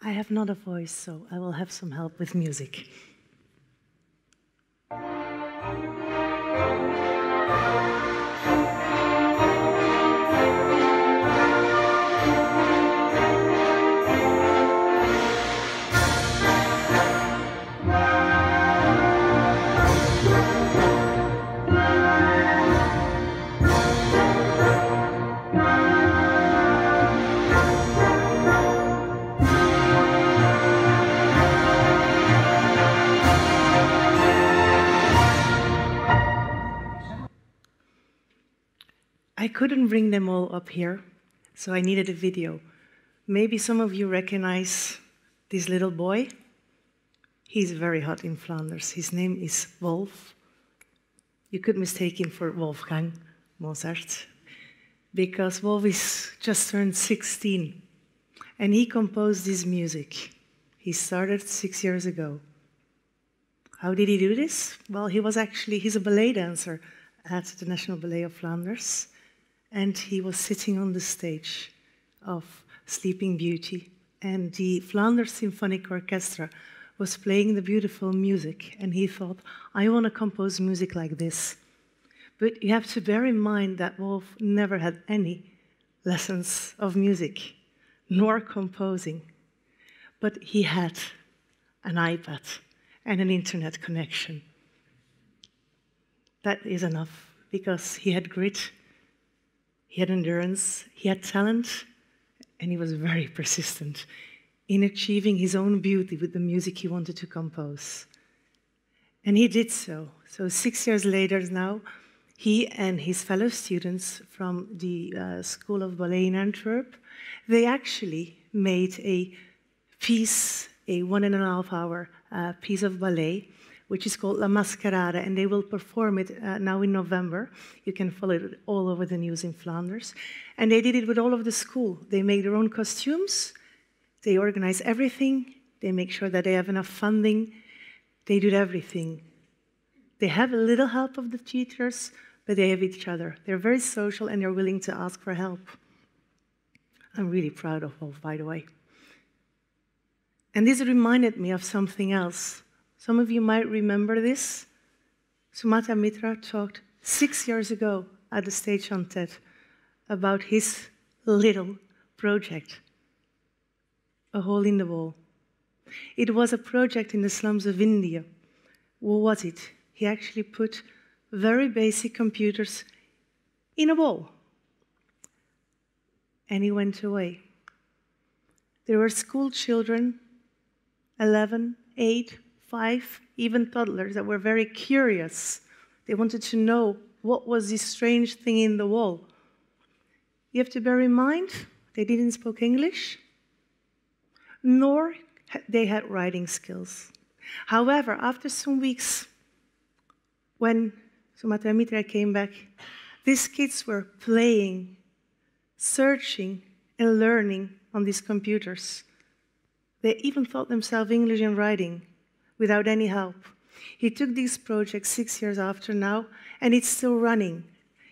I have not a voice, so I will have some help with music. I couldn't bring them all up here, so I needed a video. Maybe some of you recognize this little boy. He's very hot in Flanders. His name is Wolf. You could mistake him for Wolfgang Mozart, because Wolf is just turned 16, and he composed this music. He started 6 years ago. How did he do this? Well, he's a ballet dancer at the National Ballet of Flanders. And he was sitting on the stage of Sleeping Beauty, and the Flanders Symphonic Orchestra was playing the beautiful music, and he thought, I want to compose music like this. But you have to bear in mind that Wolf never had any lessons of music, nor composing. But he had an iPad and an internet connection. That is enough, because he had grit, he had endurance, he had talent, and he was very persistent in achieving his own beauty with the music he wanted to compose. And he did so. So 6 years later now, he and his fellow students from the School of Ballet in Antwerp, they actually made a piece, a 1.5 hour piece of ballet, which is called La Mascarade, and they will perform it now in November. You can follow it all over the news in Flanders. And they did it with all of the school. They make their own costumes, they organize everything, they make sure that they have enough funding, they do everything. They have a little help of the teachers, but they have each other. They're very social and they're willing to ask for help. I'm really proud of Wolf, by the way. And this reminded me of something else. Some of you might remember this. Sumatra Mitra talked 6 years ago at the stage on TED about his little project, A Hole in the Wall. It was a project in the slums of India. What was it? He actually put very basic computers in a wall. And he went away. There were school children, 11, 8, 5, even toddlers, that were very curious. They wanted to know what was this strange thing in the wall. You have to bear in mind, they didn't speak English, nor they had writing skills. However, after some weeks, when Sumatra Mitra came back, these kids were playing, searching, and learning on these computers. They even taught themselves English and writing without any help. He took these projects 6 years after now, and it's still running.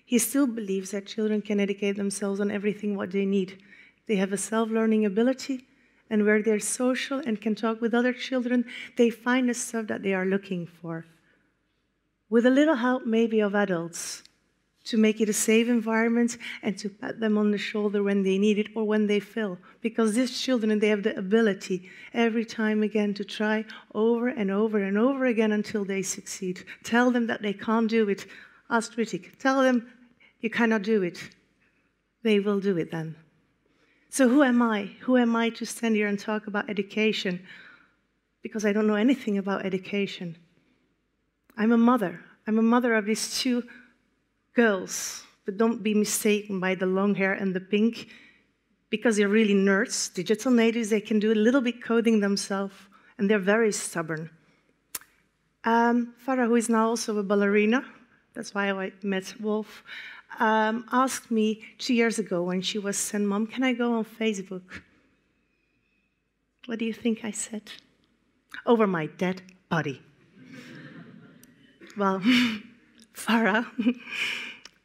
He still believes that children can educate themselves on everything what they need. They have a self-learning ability, and where they're social and can talk with other children, they find the stuff that they are looking for. With a little help maybe of adults, to make it a safe environment and to pat them on the shoulder when they need it or when they fail. Because these children, they have the ability every time again to try over and over and over again until they succeed. Tell them that they can't do it. Ask critic. Tell them you cannot do it. They will do it then. So who am I? Who am I to stand here and talk about education? Because I don't know anything about education. I'm a mother. I'm a mother of these two girls, but don't be mistaken by the long hair and the pink, because they're really nerds, digital natives. They can do a little bit coding themselves, and they're very stubborn. Farah, who is now also a ballerina, that's why I met Wolf, asked me 2 years ago when she was sent, Mom, can I go on Facebook? What do you think I said? Over my dead body. Well, Farah,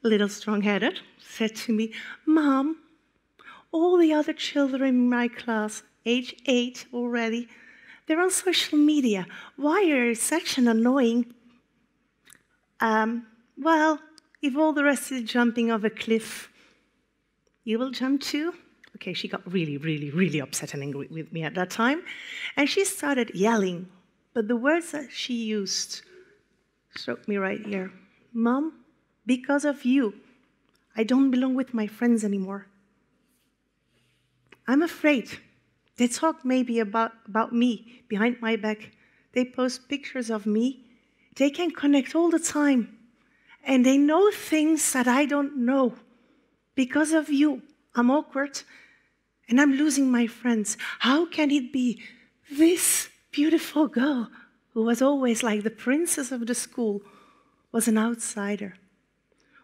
a little strong-headed, said to me, Mom, all the other children in my class, age 8 already. They're on social media. Why are you such an annoying? Well, if all the rest is jumping off a cliff, you will jump too? Okay, she got really, really, really upset and angry with me at that time. And she started yelling. But the words that she used struck me right here. Mom, because of you, I don't belong with my friends anymore. I'm afraid. They talk maybe about me behind my back. They post pictures of me. They can connect all the time. And they know things that I don't know. Because of you, I'm awkward and I'm losing my friends. How can it be this beautiful girl who was always like the princess of the school was an outsider?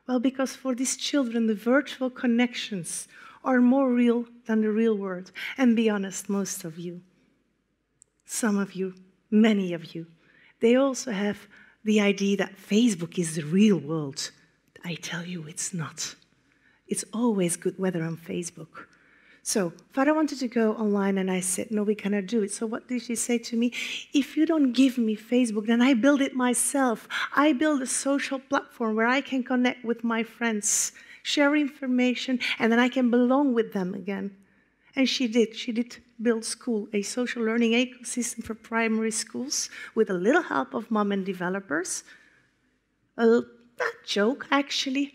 Well, because for these children, the virtual connections are more real than the real world. And be honest, most of you, some of you, many of you, they also have the idea that Facebook is the real world. I tell you, it's not. It's always good weather on Facebook. So Farah wanted to go online, and I said, no, we cannot do it. So what did she say to me? If you don't give me Facebook, then I build it myself. I build a social platform where I can connect with my friends, share information, and then I can belong with them again. And she did. She did build school, a social learning ecosystem for primary schools with a little help of mom and developers. That joke, actually.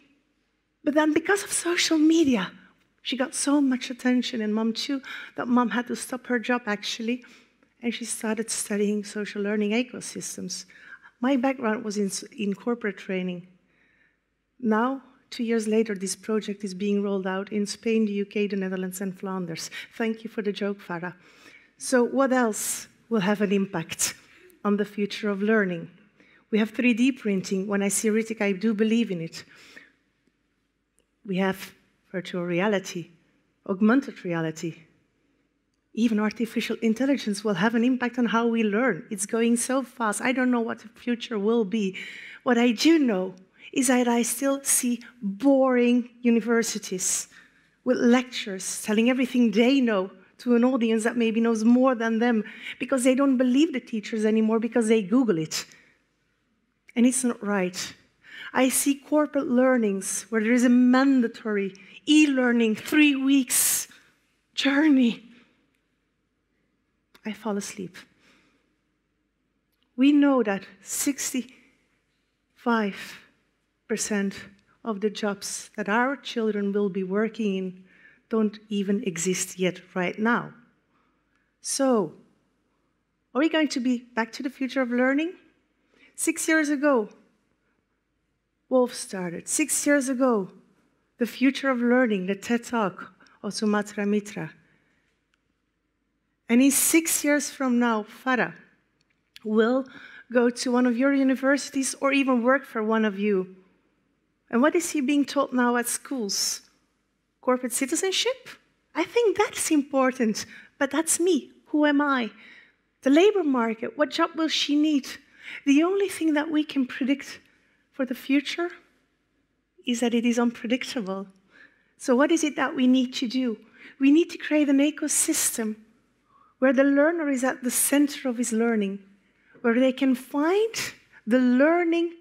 But then because of social media, she got so much attention, and mom too, that mom had to stop her job, actually. And she started studying social learning ecosystems. My background was in corporate training. Now, 2 years later, this project is being rolled out in Spain, the UK, the Netherlands, and Flanders. Thank you for the joke, Farah. So what else will have an impact on the future of learning? We have 3D printing. When I see Ritik, I do believe in it. We have virtual reality, augmented reality. Even artificial intelligence will have an impact on how we learn. It's going so fast. I don't know what the future will be. What I do know is that I still see boring universities with lecturers telling everything they know to an audience that maybe knows more than them because they don't believe the teachers anymore because they Google it. And it's not right. I see corporate learnings where there is a mandatory e-learning 3 weeks journey. I fall asleep. We know that 65% of the jobs that our children will be working in don't even exist yet right now. So, are we going to be back to the future of learning? 6 years ago, Wolf started. 6 years ago, the future of learning, the TED Talk of Sumatra Mitra. And in 6 years from now, Farah will go to one of your universities or even work for one of you. And what is he being taught now at schools? Corporate citizenship? I think that's important, but that's me. Who am I? The labor market, what job will she need? The only thing that we can predict for the future is that it is unpredictable. So what is it that we need to do? We need to create an ecosystem where the learner is at the center of his learning, where they can find the learning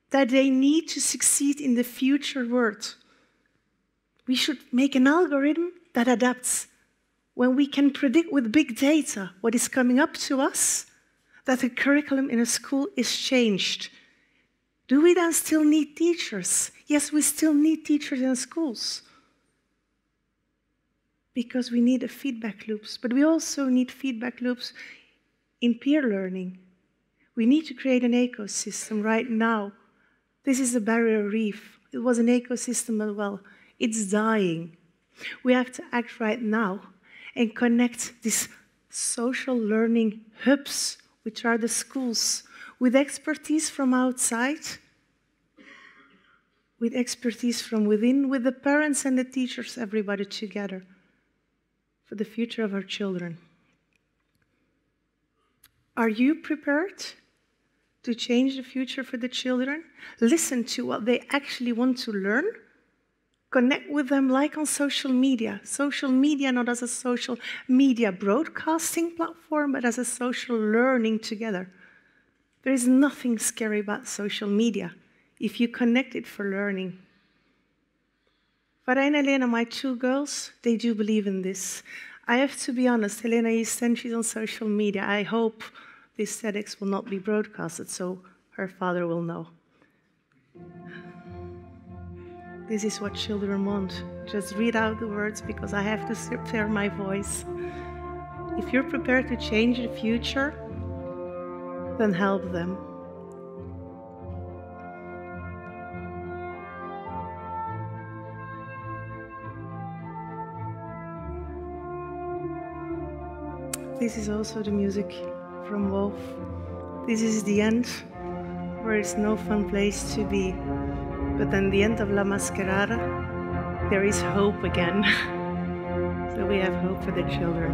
that they need to succeed in the future world. We should make an algorithm that adapts when we can predict with big data what is coming up to us, that the curriculum in a school is changed. Do we then still need teachers? Yes, we still need teachers in schools because we need feedback loops, but we also need feedback loops in peer learning. We need to create an ecosystem right now. This is a barrier reef. It was an ecosystem as well. It's dying. We have to act right now and connect these social learning hubs, which are the schools, with expertise from outside, with expertise from within, with the parents and the teachers, everybody together, for the future of our children. Are you prepared to change the future for the children? Listen to what they actually want to learn. Connect with them like on social media. Social media not as a social media broadcasting platform, but as a social learning together. There is nothing scary about social media if you connect it for learning. Farah and Helena, my two girls, they do believe in this. I have to be honest, Helena is 10, she's on social media. I hope this TEDx will not be broadcasted, so her father will know. This is what children want. Just read out the words because I have to prepare my voice. If you're prepared to change the future, then help them. This is also the music from Wolf. This is the end, where it's no fun place to be. But then the end of La Mascarada, there is hope again. So we have hope for the children.